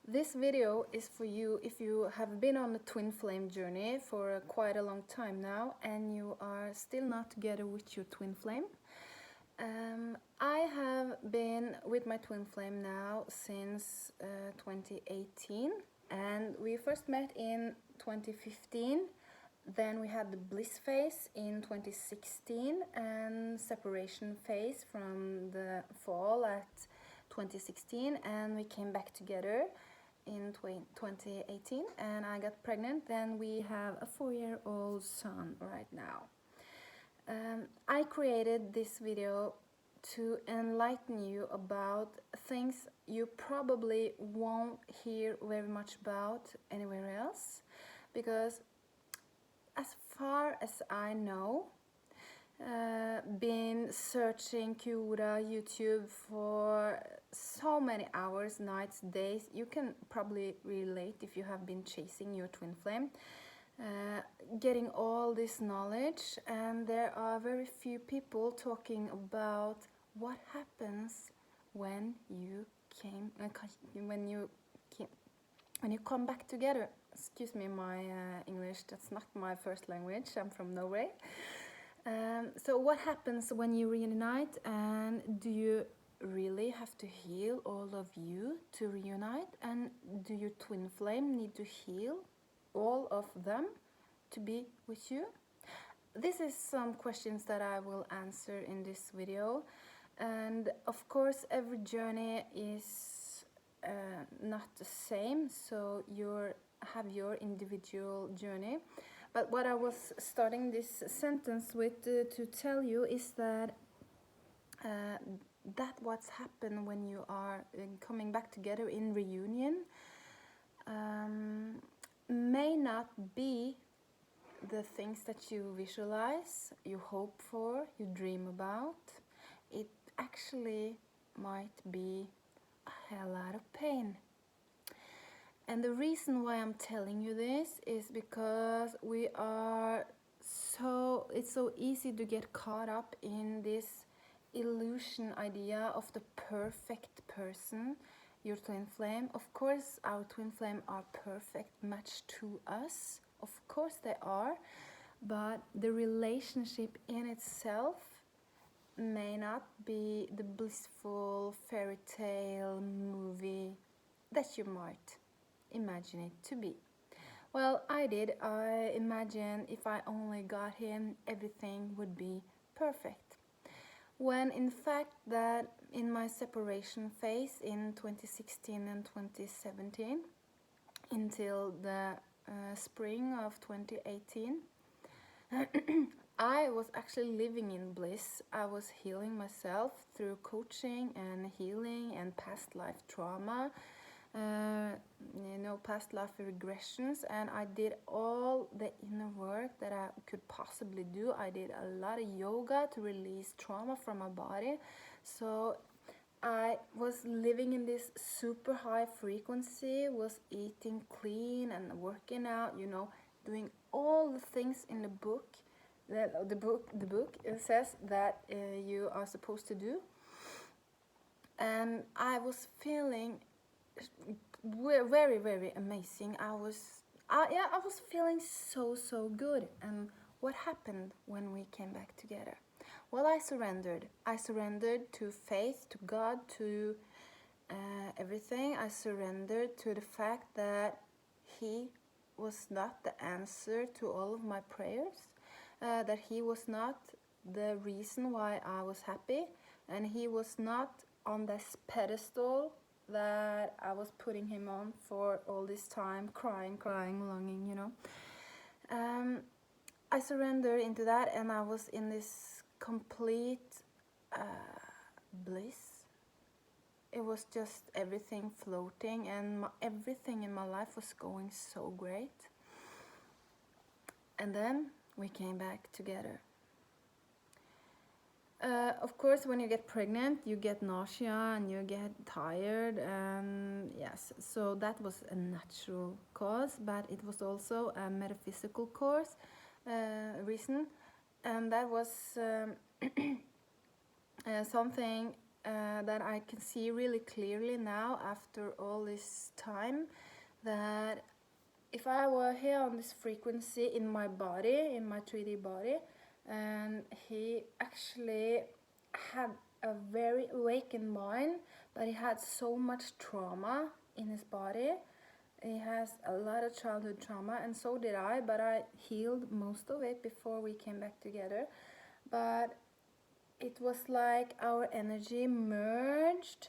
This video is for you if you have been on the twin flame journey for quite a long time now and you are still not together with your twin flame. I have been with my twin flame now since 2018, and we first met in 2015. Then we had the bliss phase in 2016 and separation phase from the fall at 2016, and we came back together in 2018 and I got pregnant. Then we have a 4-year-old son right now. I created this video to enlighten you about things you probably won't hear very much about anywhere else, because as far as I know, been searching Quora, YouTube for so many hours, nights, days. You can probably relate if you have been chasing your twin flame, getting all this knowledge, and there are very few people talking about what happens when you come back together. Excuse me, my English, that's not my first language. I'm from Norway. So what happens when you reunite, and do you really have to heal all of you to reunite? And do your twin flame need to heal all of them to be with you? This is some questions that I will answer in this video. And of course, every journey is not the same, so you have your individual journey. But what I was starting this sentence with to tell you is that what's happened when you are coming back together in reunion may not be the things that you visualize, you hope for, you dream about. It actually might be a hell lot of pain. And the reason why I'm telling you this is because it's so easy to get caught up in this illusion idea of the perfect person, your twin flame. Of course, our twin flame are perfect match to us. Of course they are, but the relationship in itself may not be the blissful fairy tale movie that you might imagine it to be. Well, I did. I imagined if I only got him, everything would be perfect. When in fact that in my separation phase in 2016 and 2017 until the spring of 2018, I was actually living in bliss. I was healing myself through coaching and healing and past life trauma, past life regressions, and I did all the inner work that I could possibly do. I did a lot of yoga to release trauma from my body. So I was living in this super high frequency, was eating clean and working out, doing all the things in the book. The book says that you are supposed to do. And I was feeling very, very amazing. I was feeling so good. And what happened when we came back together? Well, I surrendered. I surrendered to faith, to God, to everything. I surrendered to the fact that He was not the answer to all of my prayers, that He was not the reason why I was happy, and He was not on this pedestal that I was putting Him on for all this time, crying, longing, I surrendered into that, and I was in this complete bliss. It was just everything floating, and everything in my life was going so great. And then we came back together. Of course, when you get pregnant, you get nausea and you get tired, and yes, so that was a natural cause, but it was also a metaphysical cause reason, and that was something that I can see really clearly now after all this time, that if I were here on this frequency in my body, in my 3D body, and he actually had a very awakened mind, but he had so much trauma in his body. He has a lot of childhood trauma, and so did I, but I healed most of it before we came back together. But it was like our energy merged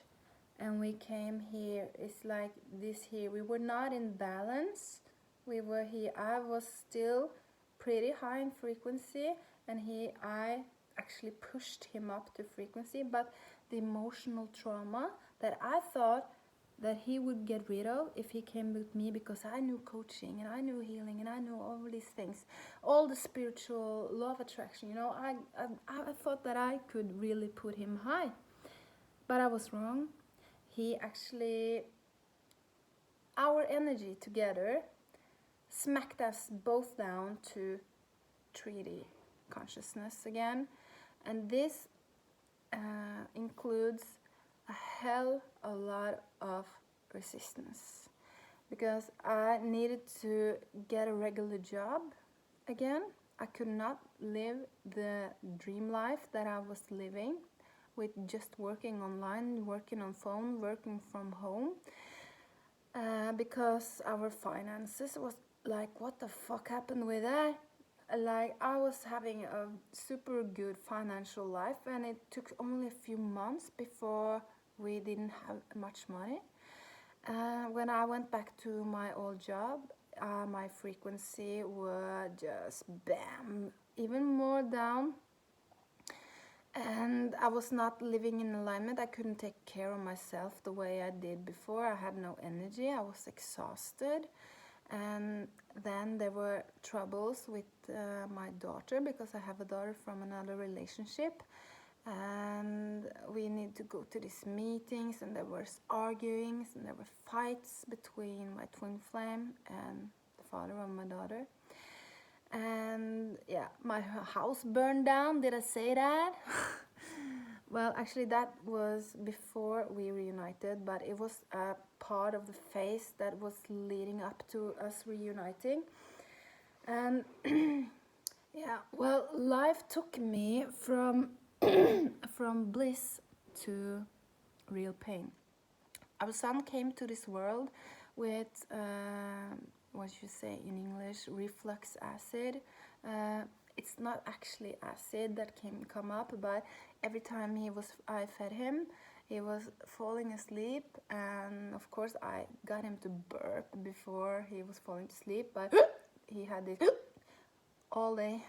and we came here. It's like this here. We were not in balance. We were here. I was still pretty high in frequency, and I actually pushed him up to frequency, but the emotional trauma that I thought that he would get rid of if he came with me, because I knew coaching and I knew healing and I knew all these things, all the spiritual law of attraction, I thought that I could really put him high, but I was wrong. He actually, our energy together smacked us both down to 3D consciousness again, and this includes a hell a lot of resistance, because I needed to get a regular job again. I could not live the dream life that I was living with just working online, working on phone, working from home, because our finances was like, what the fuck happened with that? Like, I was having a super good financial life, and it took only a few months before we didn't have much money. When I went back to my old job, my frequency was just bam, even more down. And I was not living in alignment. I couldn't take care of myself the way I did before. I had no energy. I was exhausted. And then there were troubles with my daughter, because I have a daughter from another relationship. And we need to go to these meetings, and there was arguings, and there were fights between my twin flame and the father of my daughter. And yeah, my house burned down. Did I say that? Well, actually that was before we reunited, but it was a part of the phase that was leading up to us reuniting. And yeah, well, life took me from from bliss to real pain. Our son came to this world with what you say in English, reflux acid. It's not actually acid that can come up, but every time I fed him, he was falling asleep, and of course I got him to burp before he was falling to sleep, but he had this all day,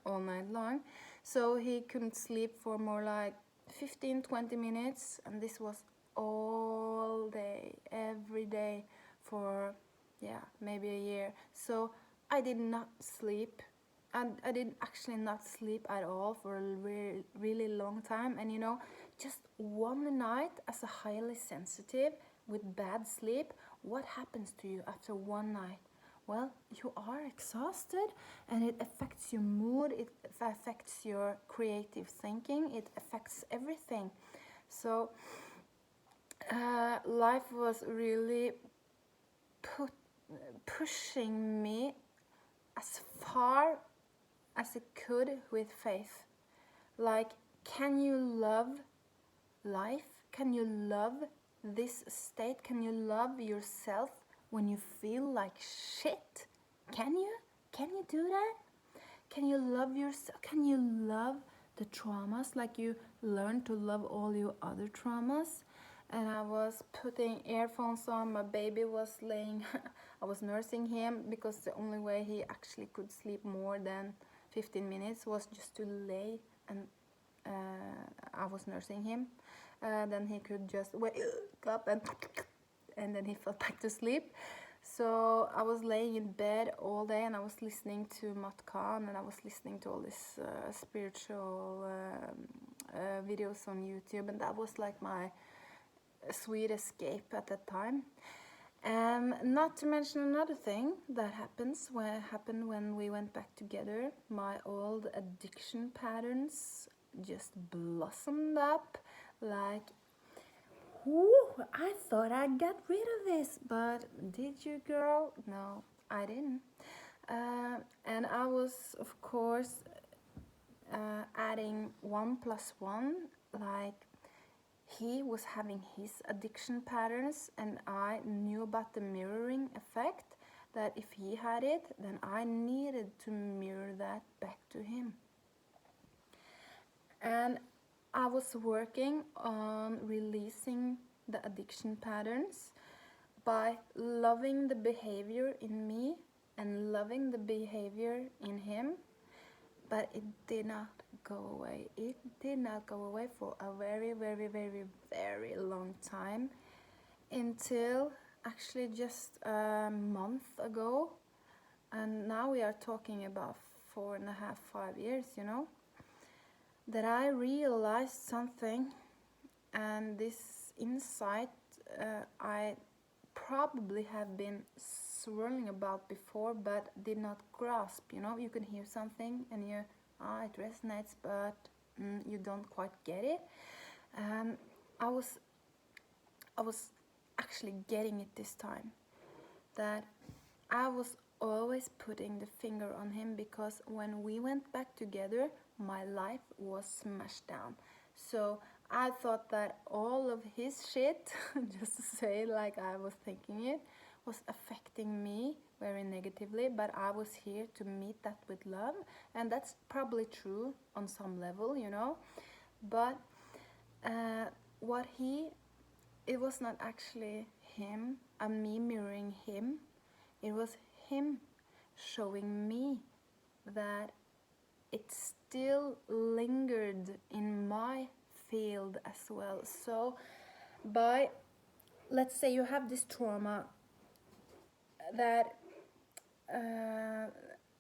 all night long, so he couldn't sleep for more like 15-20 minutes, and this was all day, every day for maybe a year. So I did not sleep, and I did actually not sleep at all for a really long time. And just one night, as a highly sensitive with bad sleep, what happens to you after one night? Well, you are exhausted, and it affects your mood, it affects your creative thinking, it affects everything. So life was really pushing me as far as it could with faith. Like, can you love life? Can you love this state? Can you love yourself when you feel like shit? Can you? Can you do that? Can you love yourself? Can you love the traumas like you learn to love all your other traumas? And I was putting earphones on, my baby was laying, I was nursing him, because the only way he actually could sleep more than 15 minutes was just to lay, and I was nursing him. Then he could just wake up, and then he fell back to sleep. So I was laying in bed all day, and I was listening to Matt Khan, and I was listening to all these spiritual videos on YouTube, and that was like my sweet escape at that time. Not to mention another thing that happened when we went back together. My old addiction patterns just blossomed up. Like, whoo, I thought I got rid of this, but did you, girl? No, I didn't. And I was, of course, adding 1+1, like he was having his addiction patterns, and I knew about the mirroring effect, that if he had it, then I needed to mirror that back to him. And I was working on releasing the addiction patterns by loving the behavior in me and loving the behavior in him, but it did not go away. It did not go away for a very, very, very, very long time, until actually just a month ago. And now we are talking about 4.5, 5 years, that I realized something. And this insight I probably have been swirling about before, but did not grasp. You can hear something and it resonates, but you don't quite get it. I was actually getting it this time, that I was always putting the finger on him, because when we went back together, my life was smashed down. So I thought that all of his shit, just to say it like I was thinking it, was affecting me very negatively, but I was here to meet that with love. And that's probably true on some level, But it was not actually him and me mirroring him. It was him showing me that it still lingered in my field as well. So let's say you have this trauma that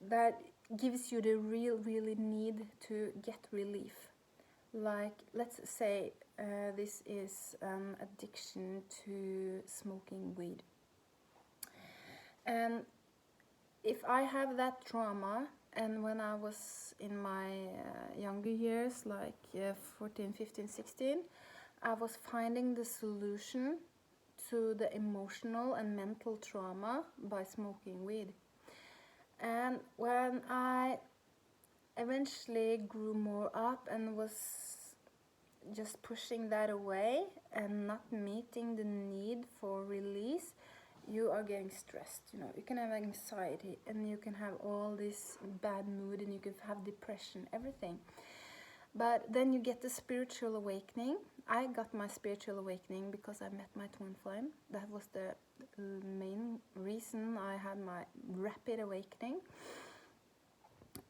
that gives you the really need to get relief. Like, let's say this is addiction to smoking weed. And if I have that trauma, and when I was in my younger years, like 14, 15, 16, I was finding the solution to the emotional and mental trauma by smoking weed. And when I eventually grew more up and was just pushing that away and not meeting the need for release, you are getting stressed. You can have anxiety, and you can have all this bad mood, and you can have depression, everything. But then you get the spiritual awakening. I got my spiritual awakening because I met my twin flame. That was the main reason I had my rapid awakening.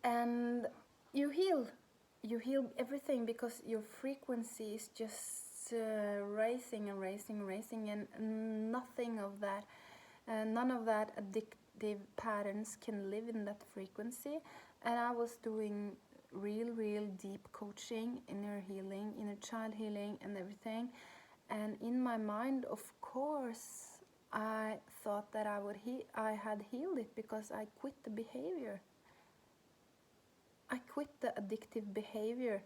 And you heal everything, because your frequency is just rising and rising and rising, and nothing of that none of that addictive patterns can live in that frequency. And I was doing real deep coaching, inner healing, inner child healing, and everything. And in my mind, of course, I thought that I had healed it, because I quit the behavior. I quit the addictive behavior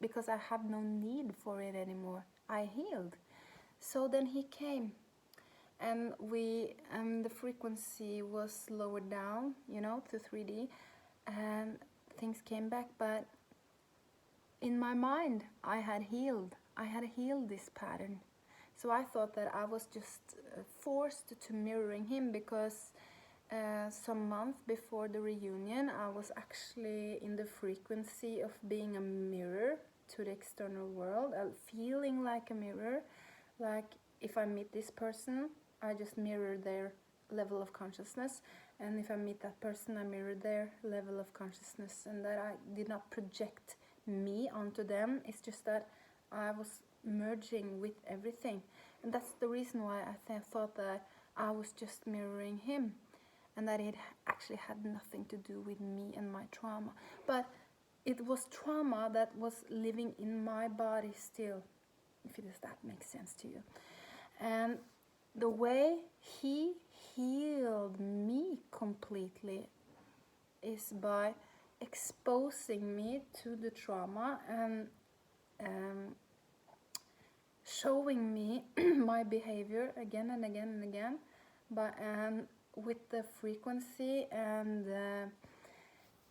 because I have no need for it anymore. I healed. So then he came, and the frequency was lowered down, to 3D, and things came back. But in my mind, I had healed this pattern. So I thought that I was just forced to mirroring him, because some month before the reunion, I was actually in the frequency of being a mirror to the external world, feeling like a mirror. Like, if I meet this person, I just mirror their level of consciousness, and if I meet that person, I mirror their level of consciousness, and that I did not project me onto them. It's just that I was merging with everything, and that's the reason why I thought that I was just mirroring him, and that it actually had nothing to do with me and my trauma. But it was trauma that was living in my body still, if that makes sense to you. And the way he healed me completely is by exposing me to the trauma and showing me my behavior again and again and again, but with the frequency and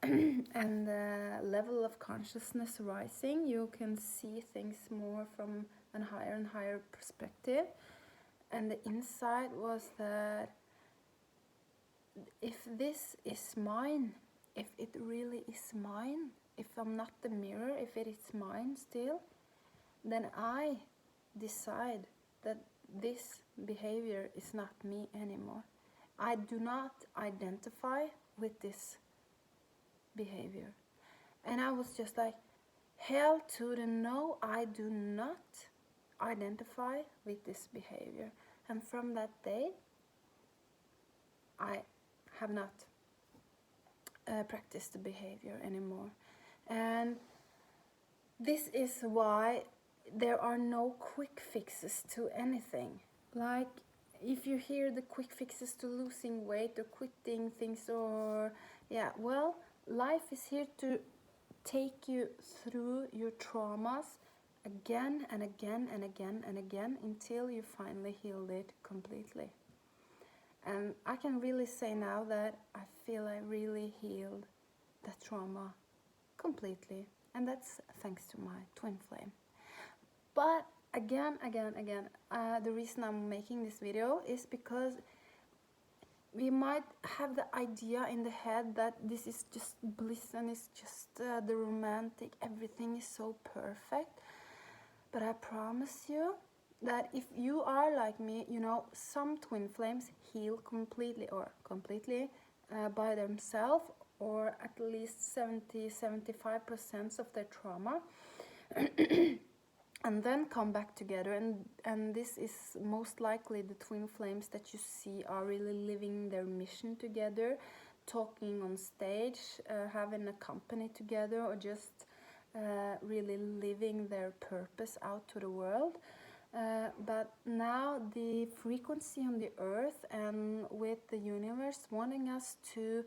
and the level of consciousness rising, you can see things more from a higher and higher perspective. And the insight was that if this is mine, if it really is mine, if I'm not the mirror, if it is mine still, then I decide that this behavior is not me anymore. I do not identify with this behavior. And I was just like, hell to the no, I do not identify with this behavior. And from that day, I have not practiced the behavior anymore. And this is why there are no quick fixes to anything. Like, if you hear the quick fixes to losing weight or quitting things, or yeah, well, life is here to take you through your traumas again and again and again and again until you finally healed it completely. And I can really say now that I feel I really healed that trauma completely, and that's thanks to my twin flame. But again, the reason I'm making this video is because we might have the idea in the head that this is just bliss and it's just the romantic, everything is so perfect. But I promise you that if you are like me, you know, some twin flames heal completely by themselves, or at least 70-75% of their trauma. And then come back together, and this is most likely the twin flames that you see are really living their mission together, talking on stage, having a company together, or just really living their purpose out to the world. But now the frequency on the earth and with the universe wanting us to,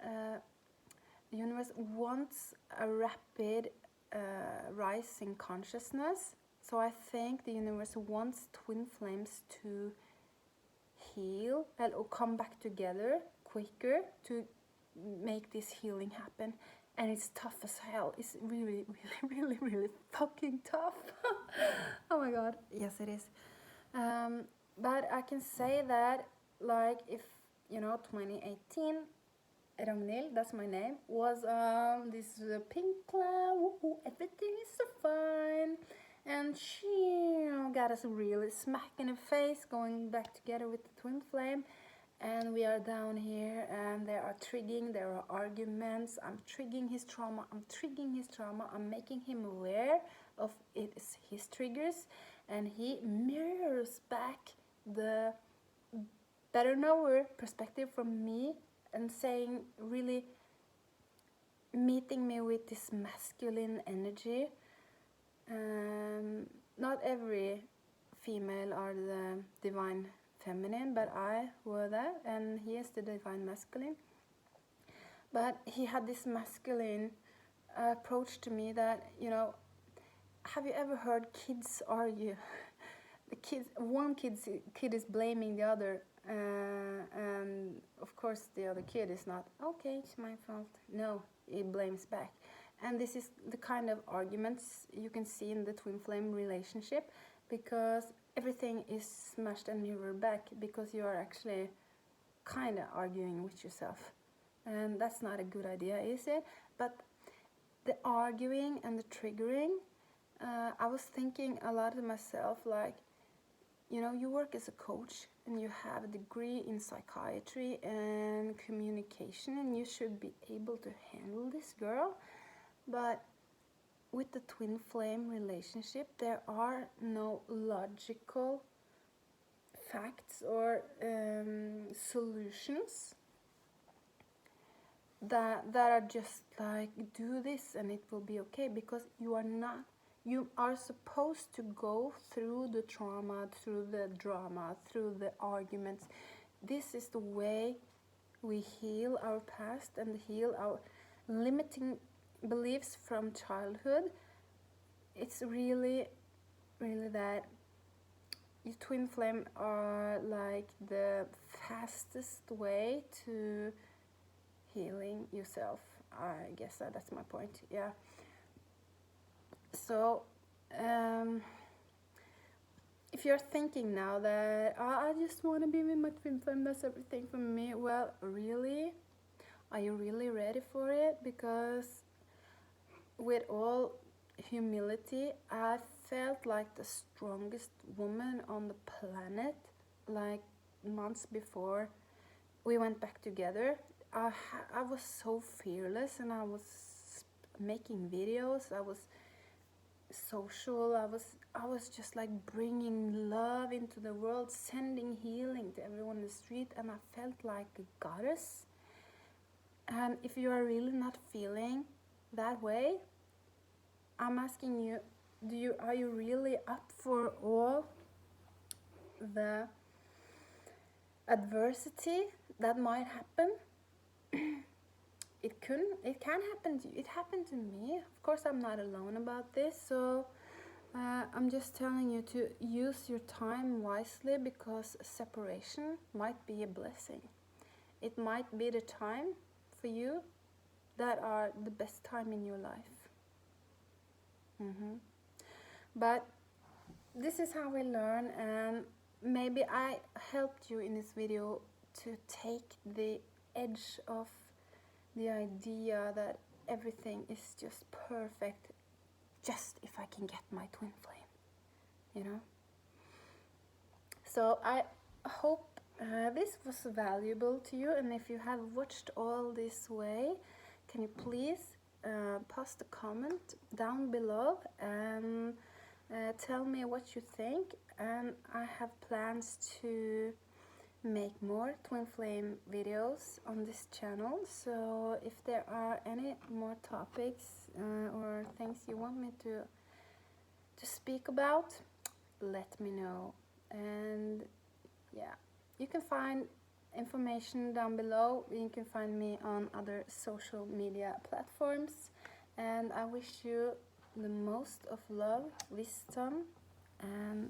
the universe wants a rapid rise in consciousness. So I think the universe wants twin flames to heal or come back together quicker to make this healing happen. And it's tough as hell. It's really, really, really, really fucking tough. Oh my god. Yes, it is. But I can say that, like, if, you know, 2018, Ragnhild, that's my name, was this pink cloud, everything is so fine. And she, you know, got us really smack in the face going back together with the twin flame. And we are down here, and there are arguments. I'm triggering his trauma, I'm making him aware of it's his triggers, and he mirrors back the better knower perspective from me, and saying, really meeting me with this masculine energy. Not every female are the divine feminine, but I were that, and he is the divine masculine. But he had this masculine approach to me that, you know, have you ever heard kids argue? One kid is blaming the other, and of course the other kid is not, okay, it's my fault. No, he blames back. And this is the kind of arguments you can see in the twin flame relationship, because everything is smashed and mirrored back, because you are actually kind of arguing with yourself. And that's not a good idea, is it? But the arguing and the triggering, I was thinking a lot to myself, like, you know, you work as a coach and you have a degree in psychiatry and communication, and you should be able to handle this, girl. But with the twin flame relationship, there are no logical facts or solutions that are just like, do this and it will be okay, because you are supposed to go through the trauma, through the drama, through the arguments. This is the way we heal our past and heal our limiting beliefs from childhood. It's really really that your twin flame are like the fastest way to healing yourself. I guess that's my point. Yeah. So if you're thinking now that I just want to be with my twin flame, that's everything for me, well, really, are you really ready for it? Because with all humility, I felt like the strongest woman on the planet, like months before we went back together. I was so fearless, and I was making videos, I was social, I was just like bringing love into the world, sending healing to everyone in the street, and I felt like a goddess. And if you are really not feeling that way, I'm asking you, are you really up for all the adversity that might happen? It can happen to you. It happened to me. Of course, I'm not alone about this. So I'm just telling you to use your time wisely, because separation might be a blessing. It might be the time for you that are the best time in your life. But this is how we learn, and maybe I helped you in this video to take the edge off the idea that everything is just perfect just if I can get my twin flame, you know. So I hope this was valuable to you, and if you have watched all this way, can you please post a comment down below and tell me what you think. And I have plans to make more twin flame videos on this channel, so if there are any more topics or things you want me to speak about, let me know. And yeah, you can find information down below. You can find me on other social media platforms, and I wish you the most of love, wisdom and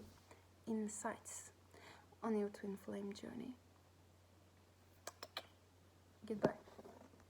insights on your twin flame journey. Goodbye.